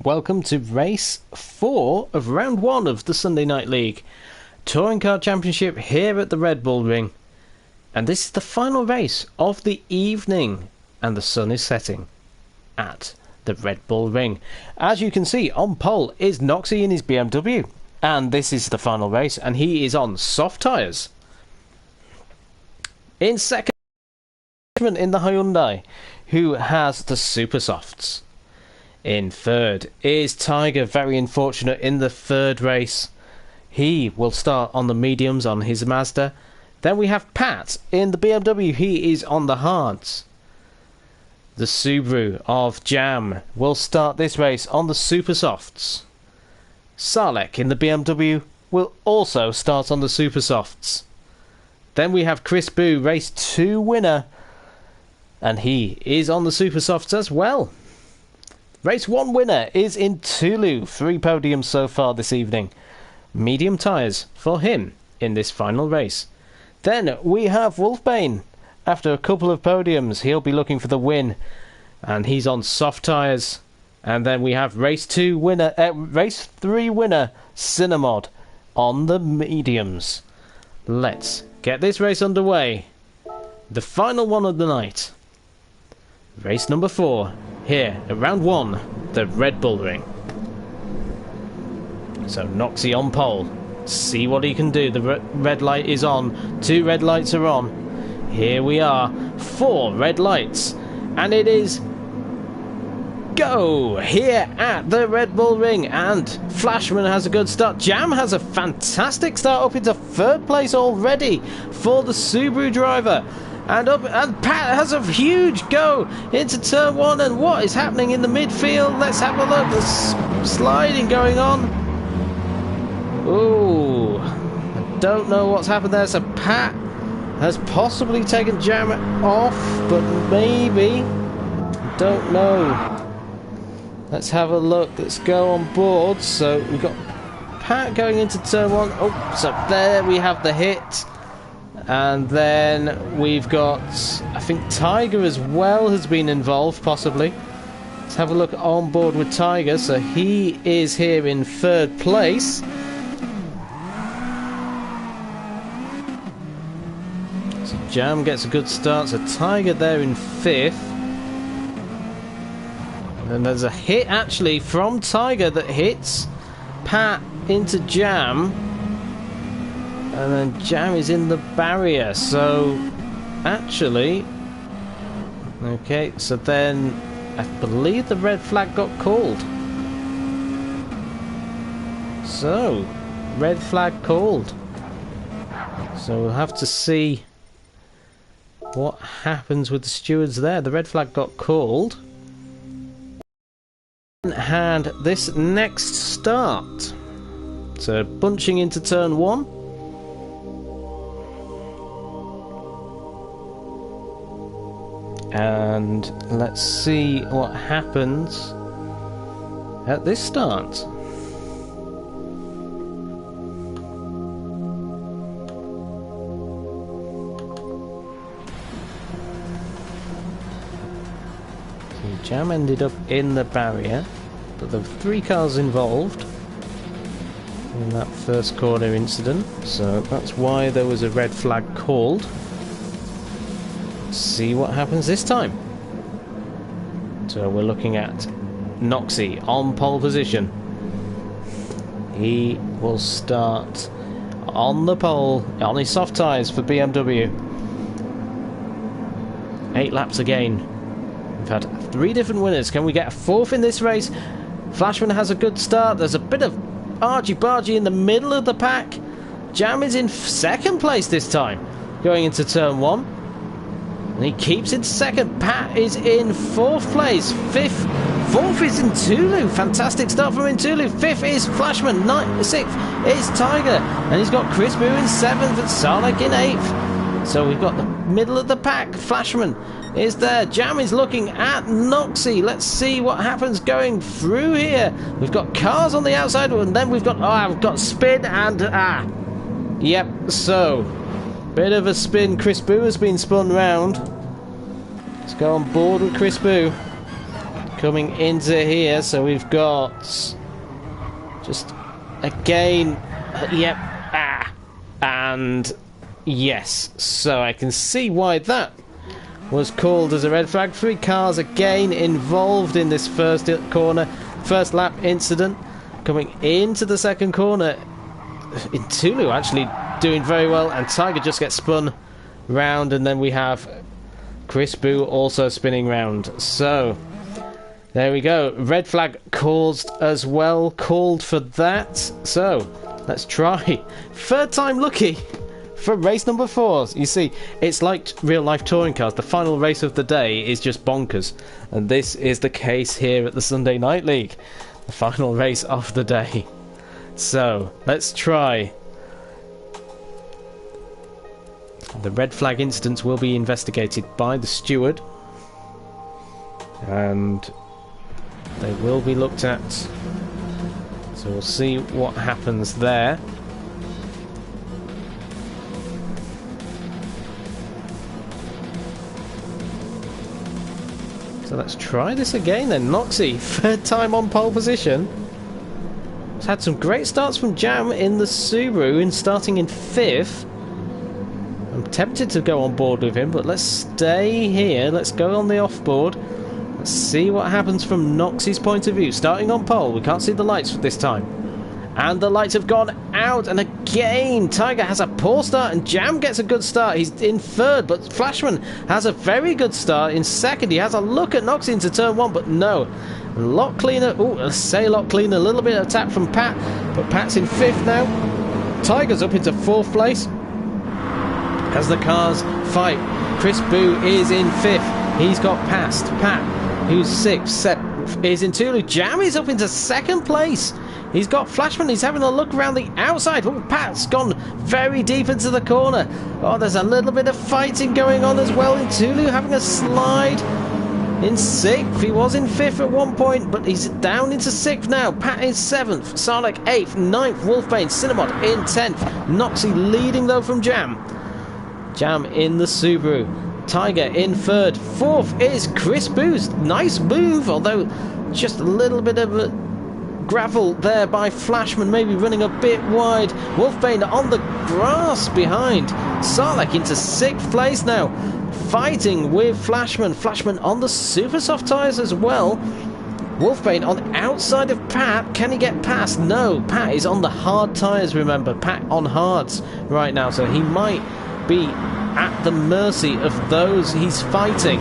Welcome to race 4 of round 1 of the Sunday Night League Touring Car Championship here at the Red Bull Ring. And this is the final race of the evening, and the sun is setting at the Red Bull Ring. As you can see, on pole is Noxie in his BMW, and this is the final race, and he is on soft tyres. In second, in the Hyundai, who has the super softs. In third is Tiger, very unfortunate in the third race. He will start on the mediums on his Mazda. Then we have Pat in the BMW, he is on the hards. The Subaru of Jam will start this race on the super softs. Salek in the BMW will also start on the super softs. Then we have Chris Boo, race 2 winner, and he is on the super softs as well. Race 1 winner is in Tulu, 3 podiums so far this evening. Medium tyres for him in this final race. Then we have Wolfbane. After a couple of podiums, he'll be looking for the win, and he's on soft tyres. And then we have race 3 winner, Cinnamod, on the mediums. Let's get this race underway. The final one of the night. Race number 4, here at round 1, the Red Bull Ring. So Noxie on pole, see what he can do. The red light is on, 2 red lights are on. Here we are, 4 red lights, and it is go here at the Red Bull Ring. And Flashman has a good start. Jam has a fantastic start, up into 3rd place already for the Subaru driver. And Pat has a huge go into turn 1, and what is happening in the midfield? Let's have a look. There's sliding going on. Ooh, I don't know what's happened there. So Pat has possibly taken Jam off, but maybe, don't know. Let's have a look. Let's go on board. So we've got Pat going into turn 1. Oh, so there we have the hit. And then we've got, I think Tiger as well has been involved, possibly. Let's have a look on board with Tiger. So he is here in 3rd place. So Jam gets a good start. So Tiger there in 5th. And there's a hit actually from Tiger that hits Pat into Jam. And then Jam is in the barrier, so actually, okay, so then I believe the red flag got called. So, red flag called. So we'll have to see what happens with the stewards there. The red flag got called. And this next start. So bunching into turn 1. And let's see what happens at this start. So Jam ended up in the barrier, but there were 3 cars involved in that first corner incident, so that's why there was a red flag called. See what happens this time. So we're looking at Noxie on pole position. He will start on the pole on his soft tyres for BMW. 8 laps again. We've had 3 different winners. Can we get a 4th in this race? Flashman has a good start. There's a bit of argy-bargy in the middle of the pack. Jam is in 2nd place this time, going into turn 1. And he keeps in 2nd. Pat is in 4th place. 4th is in Tulu. Fantastic start from in Tulu. 5th is Flashman. 6th is Tiger. And he's got Chris Boo in 7th and Salek in 8th. So we've got the middle of the pack. Flashman is there. Jam is looking at Noxie. Let's see what happens going through here. We've got cars on the outside, and then we've got spin and yep, so bit of a spin. Chris Boo has been spun round. Let's go on board with Chris Boo. coming into here. So we've got just again, yep, and yes. So I can see why that was called as a red flag. 3 cars again involved in this first lap incident. Coming into the second corner, Tulu actually doing very well, and Tiger just gets spun round, and then we have Chris Boo also spinning round. So there we go, red flag caused as well, called for that. So let's try third time lucky for race number 4. You see, it's like real life touring cars. The final race of the day is just bonkers, and this is the case here at the Sunday Night League, the final race of the day. So let's try. The red flag incidents will be investigated by the steward, and they will be looked at. So we'll see what happens there. So let's try this again then. Noxie, third time on pole position. He's had some great starts from Jam in the Subaru, and starting in 5th. I'm tempted to go on board with him, but let's stay here. Let's go on the off-board. Let's see what happens from Noxie's point of view. Starting on pole, we can't see the lights this time. And the lights have gone out, and again, Tiger has a poor start, and Jam gets a good start. He's in 3rd, but Flashman has a very good start in 2nd. He has a look at Noxie into turn 1, but no. Lot cleaner, let's say lot cleaner, a little bit of tap from Pat, but Pat's in 5th now. Tiger's up into 4th place as the cars fight. Chris Boo is in 5th. He's got past Pat, who's 6th. 7th is in Tulu. Jam is up into 2nd place. He's got Flashman. He's having a look around the outside. Oh, Pat's gone very deep into the corner. Oh, there's a little bit of fighting going on as well in Tulu, having a slide. In 6th, he was in 5th at one point, but he's down into 6th now. Pat is 7th, Sarlacc 8th, 9th, Wolfbane, Cinnamon in 10th. Noxie leading though from Jam. Jam in the Subaru. Tiger in 3rd. 4th is Chris Boo's. Nice move, although just a little bit of a gravel there by Flashman, maybe running a bit wide. Wolfbane on the grass behind. Sarlacc into 6th place now, fighting with Flashman. Flashman on the super soft tyres as well. Wolfbane on the outside of Pat. Can he get past? No, Pat is on the hard tyres, remember. Pat on hards right now, so he might be at the mercy of those he's fighting.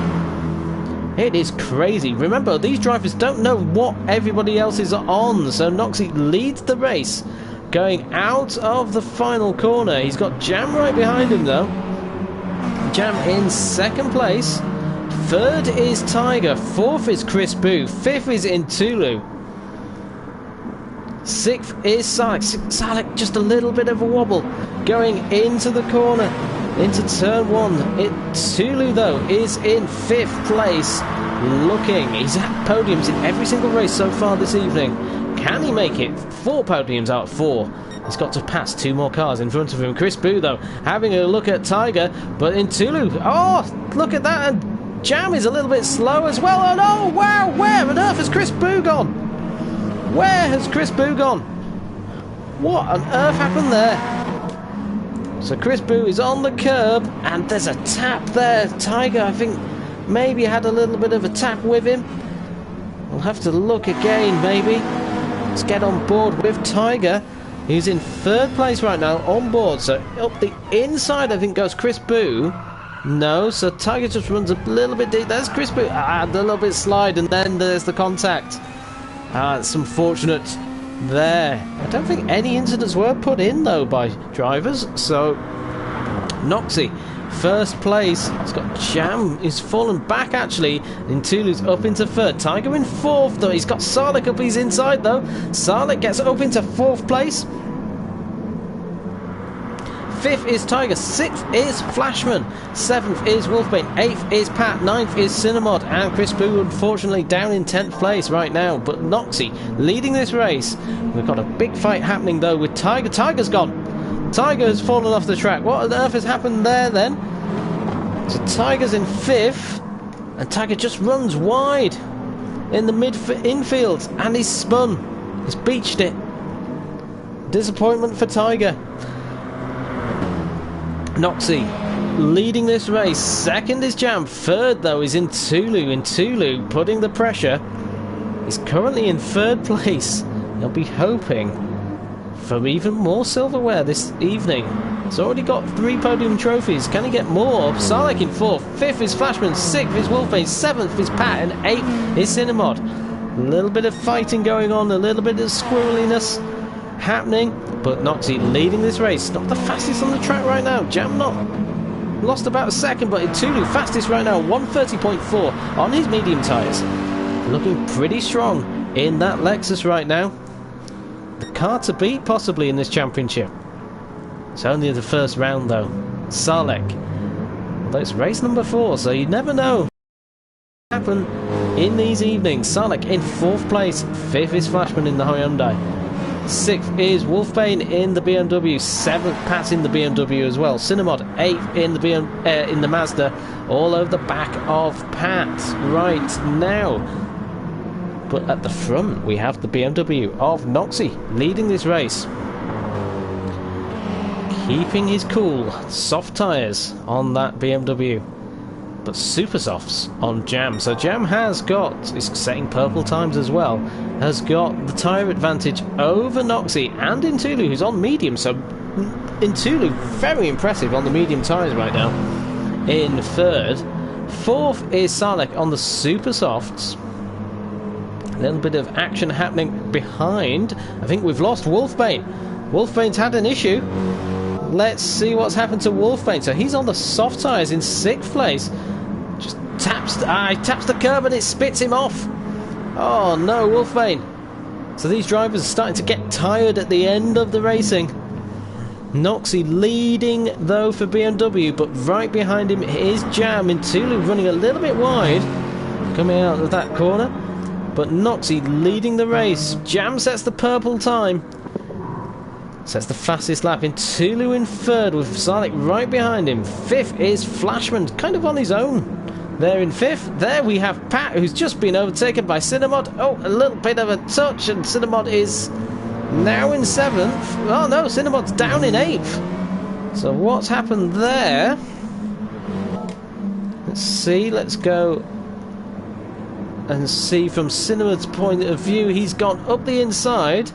It is crazy. Remember, these drivers don't know what everybody else is on, so Noxie leads the race going out of the final corner. He's got Jam right behind him though. Jam in 2nd place. 3rd is Tiger. 4th is Chris Boo. 5th is Intulu. 6th is Sarlacc. Sarlacc just a little bit of a wobble going into the corner, into turn 1. Tulu though is in 5th place, looking. He's had podiums in every single race so far this evening. Can he make it? 4 podiums out of 4. He's got to pass 2 more cars in front of him. Chris Boo though having a look at Tiger, but in Tulu, oh look at that, and Jam is a little bit slow as well. And oh wow, where on earth has Chris Boo gone? Where has Chris Boo gone? What on earth happened there? So Chris Boo is on the curb, and there's a tap there. Tiger, I think, maybe had a little bit of a tap with him. We'll have to look again, maybe. Let's get on board with Tiger, who's in 3rd place right now, on board. So up the inside, I think, goes Chris Boo. No, so Tiger just runs a little bit deep. There's Chris Boo. A little bit slide, and then there's the contact. It's unfortunate there. I don't think any incidents were put in though by drivers. So Noxie, 1st place. It's got Jam, he's fallen back actually. Intulu's up into 3rd. Tiger in 4th though. He's got Sarlacc up his inside though. Sarlacc gets up into 4th place. 5th is Tiger, 6th is Flashman, 7th is Wolfbane, 8th is Pat, 9th is Cinnamod, and Chris Boo unfortunately down in 10th place right now. But Noxie leading this race. We've got a big fight happening though with Tiger. Tiger's gone. Tiger has fallen off the track. What on earth has happened there then? So Tiger's in 5th, and Tiger just runs wide in the infield, and he's spun. He's beached it. Disappointment for Tiger. Noxie leading this race. Second is Jam. Third, though, is Intulu. Intulu putting the pressure. He's currently in third place. He'll be hoping for even more silverware this evening. He's already got 3 podium trophies. Can he get more? Salek in 4th. 5th is Flashman. 6th is Wolfbane. 7th is Pat. And 8th is Cinemod. A little bit of fighting going on. A little bit of squirreliness happening. But Noxie leading this race. Not the fastest on the track right now. Jam not. Lost about a second. But Intulu fastest right now. 1:30.4 on his medium tyres. Looking pretty strong in that Lexus right now. The car to beat possibly in this championship. It's only the first round though. Salek. Although it's race number 4, so you never know what will happen in these evenings. Salek in 4th place. 5th is Flashman in the Hyundai. 6th is Wolfbane in the BMW. 7th Pat in the BMW as well. Cinemod 8th in the Mazda. All over the back of Pat right now. But at the front we have the BMW of Noxie leading this race. Keeping his cool. Soft tyres on that BMW. But super softs on Jam. So Jam has got, is setting purple times as well, has got the tyre advantage over Noxie and Intulu, who's on medium. So Intulu very impressive on the medium tyres right now. In 3rd. 4th is Salek on the super softs. A little bit of action happening behind. I think we've lost Wolfbane. Wolfbane's had an issue. Let's see what's happened to Wolfbane. So he's on the soft tyres in 6th place. Just taps the curb and it spits him off. Oh no, Wolfbane. So these drivers are starting to get tired at the end of the racing. Noxie leading though for BMW, but right behind him is Jam. Intulu running a little bit wide, coming out of that corner. But Noxie leading the race. Jam sets the purple time. Sets the fastest lap. Intulu in 3rd with Salek right behind him. 5th is Flashman, kind of on his own. There in 5th. There we have Pat, who's just been overtaken by Cinemod. Oh, a little bit of a touch, and Cinemod is now in 7th. Oh no, Cinemod's down in 8th. So what's happened there? Let's see. Let's go and see from Cinemod's point of view. He's gone up the inside.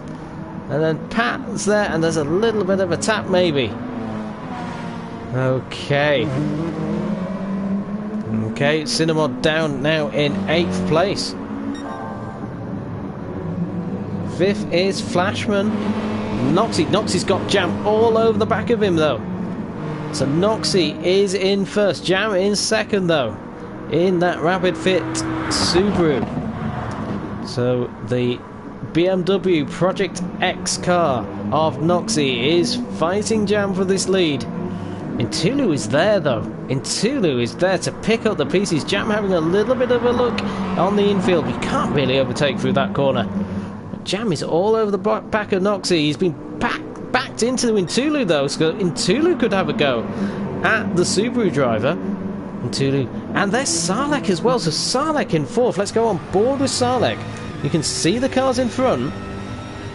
And then Pat's there, and there's a little bit of a tap maybe. Okay. Okay, Cinemod down now in 8th place. 5th is Flashman. Noxie's got Jam all over the back of him though. So Noxie is in 1st. Jam in 2nd though. In that Rapid Fit Subaru. So the BMW Project X car of Noxie is fighting Jam for this lead. Intulu is there though. Intulu is there to pick up the pieces. Jam having a little bit of a look on the infield. We can't really overtake through that corner. Jam is all over the back of Noxie. He's been backed into Intulu though, so Intulu could have a go at the Subaru driver. Intulu. And there's Salek as well, so Salek in 4th. Let's go on board with Salek. You can see the cars in front,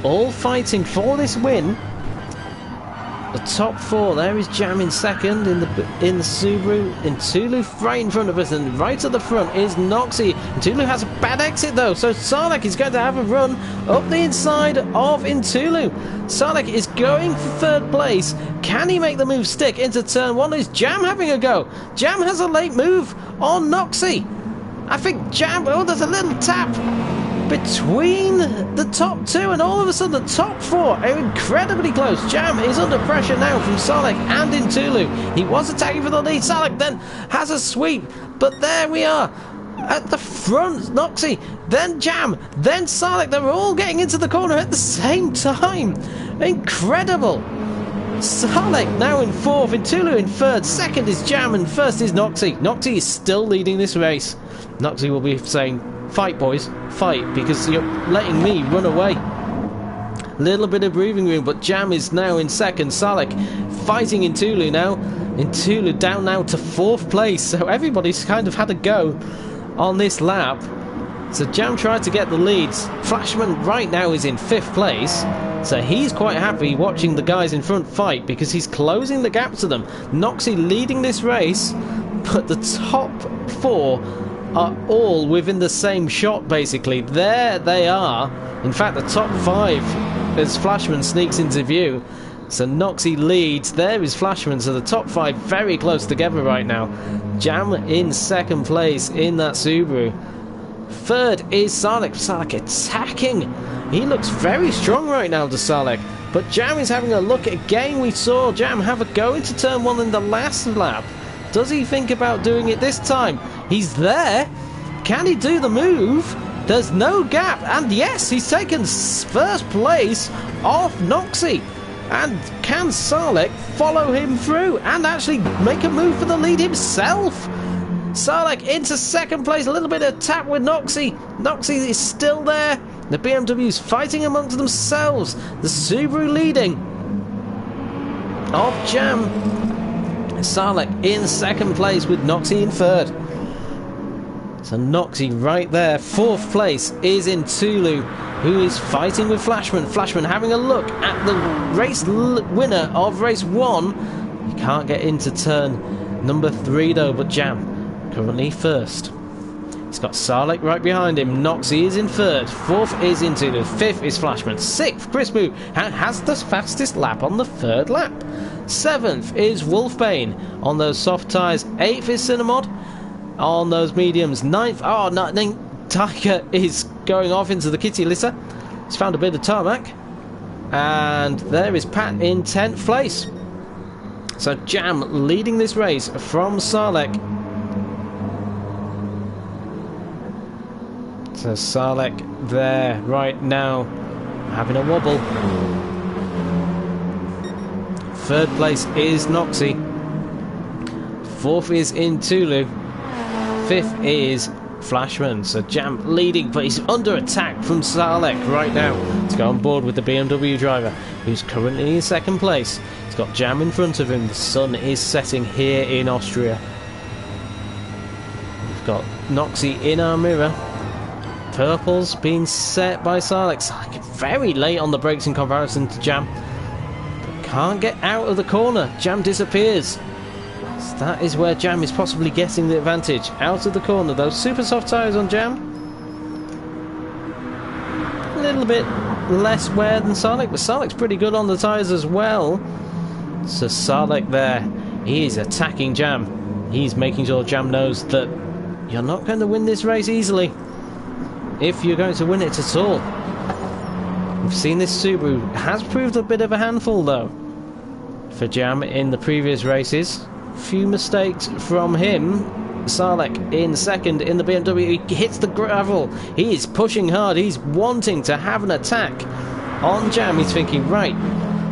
all fighting for this win. The top 4, there is Jam in 2nd in the Subaru. Intulu right in front of us, and right at the front is Noxie. Intulu has a bad exit though, so Salek is going to have a run up the inside of Intulu. Salek is going for 3rd place. Can he make the move stick into turn 1? Is Jam having a go? Jam has a late move on Noxie. I think Jam, oh, there's a little tap between the top 2, and all of a sudden the top 4 are incredibly close. Jam is under pressure now from Salek and Intulu. He was attacking for the lead. Salek then has a sweep, but there we are at the front. Noxie, then Jam, then Salek. They're all getting into the corner at the same time. Incredible. Salek now in 4th, Intulu in 3rd, 2nd is Jam, and 1st is Noxie. Noxie is still leading this race. Noxie will be saying, "Fight, boys, fight, because you're letting me run away." Little bit of breathing room, but Jam is now in 2nd. Salek fighting Intulu now. Intulu down now to 4th place, so everybody's kind of had a go on this lap. So Jam tried to get the leads. Flashman right now is in 5th place. So he's quite happy watching the guys in front fight because he's closing the gap to them. Noxie leading this race, but the top 4 are all within the same shot basically. There they are. In fact, the top 5 as Flashman sneaks into view. So Noxie leads. There is Flashman. So the top 5 very close together right now. Jam in 2nd place in that Subaru. 3rd is Salek. Salek attacking. He looks very strong right now to Salek. But Jam is having a look. Again, we saw Jam have a go into turn 1 in the last lap. Does he think about doing it this time? He's there. Can he do the move? There's no gap. And yes, he's taken 1st place off Noxie. And can Salek follow him through and actually make a move for the lead himself? Salek into 2nd place, a little bit of tap with Noxie. Noxie is still there. The BMW's fighting amongst themselves. The Subaru leading. Off Jam. Salek in 2nd place with Noxie in 3rd. So Noxie right there. 4th place is in Tulu, who is fighting with Flashman. Flashman having a look at the race winner of race 1. He can't get into turn number 3 though, but Jam currently 1st. He's got Salek right behind him. Noxie is in 3rd. 4th is in Tulu. 5th is Flashman. 6th, Chris Boo has the fastest lap on the 3rd lap. 7th is Wolfbane on those soft tyres. 8th is Cinnamod on those mediums. 9th, oh no, Tiger is going off into the kitty litter. He's found a bit of tarmac. And there is Pat in 10th place. So Jam leading this race from Salek. So Salek there right now having a wobble. 3rd place is Noxie. 4th is in Tulu. 5th is Flashman. So Jam leading, but he's under attack from Salek right now to go on board with the BMW driver, who's currently in 2nd place. He's got Jam in front of him. The sun is setting here in Austria. We've got Noxie in our mirror. Purple's been set by Salek. Salek very late on the brakes in comparison to Jam. But can't get out of the corner. Jam disappears. So that is where Jam is possibly getting the advantage. Out of the corner. Those super soft tyres on Jam. A little bit less wear than Salek, but Salek's pretty good on the tyres as well. So Salek there. He is attacking Jam. He's making sure Jam knows that you're not going to win this race easily, if you're going to win it at all. We've seen this Subaru has proved a bit of a handful though for Jam in the previous races. Few mistakes from him. Salek in 2nd in the BMW. He hits the gravel. He is pushing hard. He's wanting to have an attack on Jam. He's thinking, right,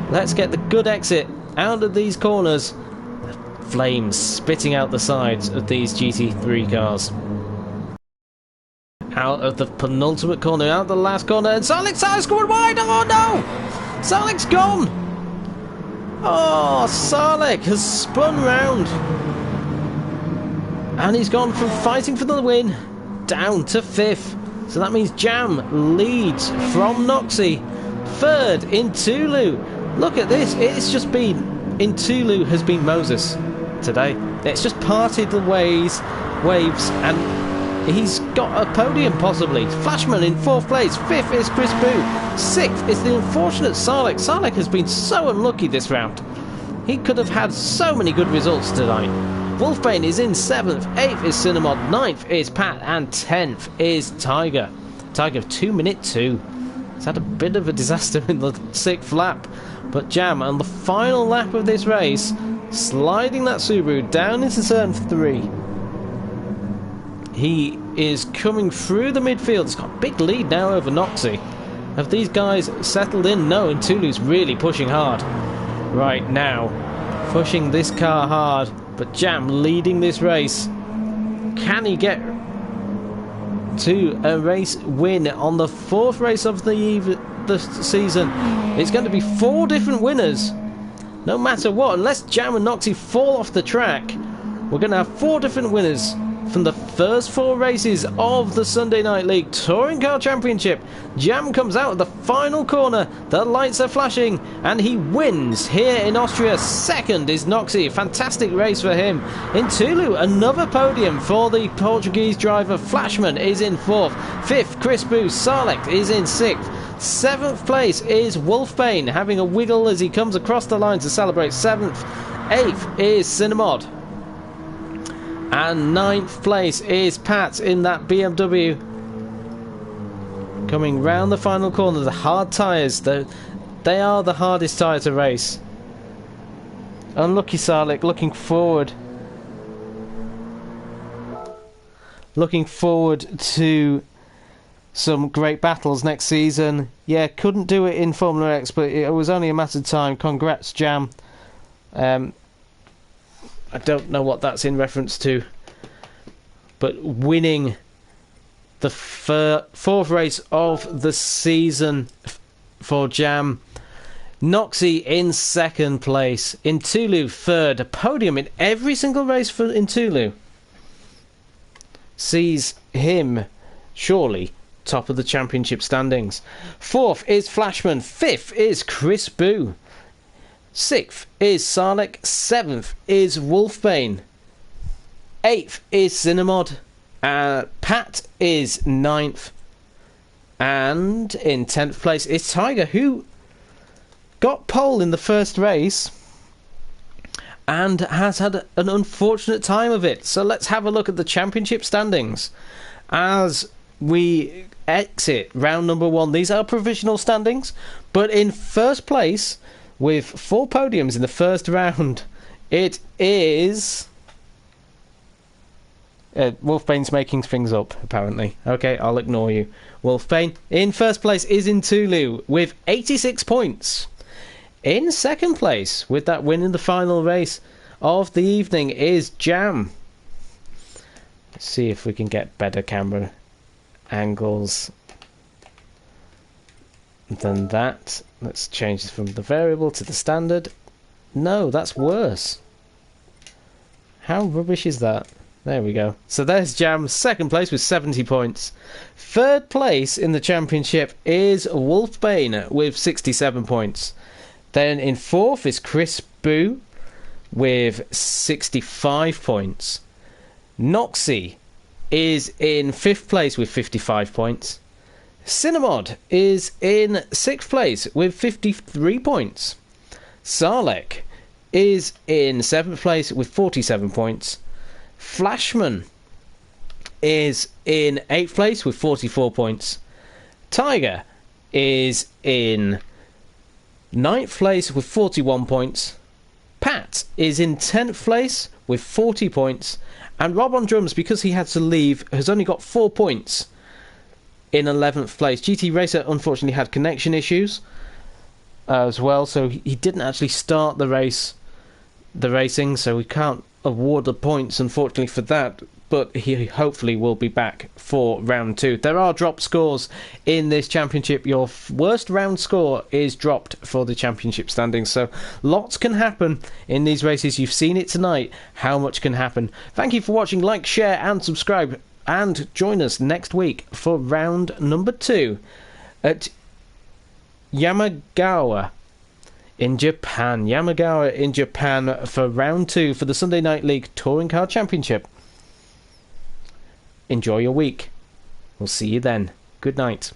let's get the good exit out of these corners. The flames spitting out the sides of these GT3 cars. Out of the penultimate corner, out of the last corner, and Salek's tires going wide. Oh no! Salek's gone! Oh, Salek has spun round. And he's gone from fighting for the win down to 5th. So that means Jam leads from Noxie. 3rd in Tulu. Look at this. It's just been, in Tulu has been Moses today. It's just parted the waves and he's got a podium possibly. Flashman in 4th place. 5th is Chris Boo. 6th is the unfortunate Salek. Salek has been so unlucky this round. He could have had so many good results tonight. Wolfbane is in 7th. 8th is Cinnamod. 9th is Pat. And 10th is Tiger. Tiger 2 minute 2. He's had a bit of a disaster in the 6th lap. But Jam on the final lap of this race, sliding that Subaru down into turn 3. He is coming through the midfield. He's got a big lead now over Noxie. Have these guys settled in? No, and Tulu's really pushing hard right now. Pushing this car hard. But Jam leading this race. Can he get to a race win on the 4th race of the season? It's going to be 4 different winners. No matter what, unless Jam and Noxie fall off the track, we're going to have 4 different winners from the first 4 races of the Sunday Night League Touring Car Championship. Jam comes out of the final corner, the lights are flashing, and he wins here in Austria. Second is Noxie, fantastic race for him. In Tulu, another podium for the Portuguese driver. Flashman is in 4th, 5th Chris Booth, Sarlek is in 6th. 7th place is Wolfbane, having a wiggle as he comes across the line to celebrate 7th. 8th is Cinnamod. And 9th place is Pat in that BMW. Coming round the final corner, the hard tyres, they are the hardest tyre to race. Unlucky Sarlek, looking forward to some great battles next season. Yeah, couldn't do it in Formula X, but it was only a matter of time. Congrats, Jam. I don't know what that's in reference to, but winning the 4th race of the season for Jam. Noxie in 2nd place. In Tulu, 3rd. A podium in every single race in Tulu sees him surely top of the championship standings. 4th is Flashman. 5th is Chris Boo. 6th is Sarlek. 7th is Wolfbane. 8th is Cinnamod. Pat is 9th. And in 10th place is Tiger, who got pole in the first race and has had an unfortunate time of it. So let's have a look at the championship standings as we exit round number 1. These are provisional standings, but in first place with 4 podiums in the first round, it is Wolfbane's making things up, apparently. Okay, I'll ignore you. Wolfbane in first place is in Tulu with 86 points. In 2nd place, with that win in the final race of the evening, is Jam. Let's see if we can get better camera angles than that. Let's change this from the variable to the standard. No, that's worse. How rubbish is that? There we go. So there's Jam, 2nd place with 70 points. 3rd place in the championship is Wolfbane with 67 points. Then in 4th is Chris Boo with 65 points. Noxie is in 5th place with 55 points. Cinnamod is in 6th place with 53 points. Sarlek is in 7th place with 47 points. Flashman is in 8th place with 44 points. Tiger is in 9th place with 41 points. Pat is in 10th place with 40 points. And Rob on drums, because he had to leave, has only got 4 points in 11th place. GT Racer unfortunately had connection issues as well, so he didn't actually start the racing, so we can't award the points unfortunately for that, but he hopefully will be back for round 2. There are drop scores in this championship. Your worst round score is dropped for the championship standings, so lots can happen in these races. You've seen it tonight, how much can happen. Thank you for watching. Like, share and subscribe, and join us next week for round number 2 at Yamagawa in Japan. Yamagawa in Japan for round 2 for the Sunday Night League Touring Car Championship. Enjoy your week. We'll see you then. Good night.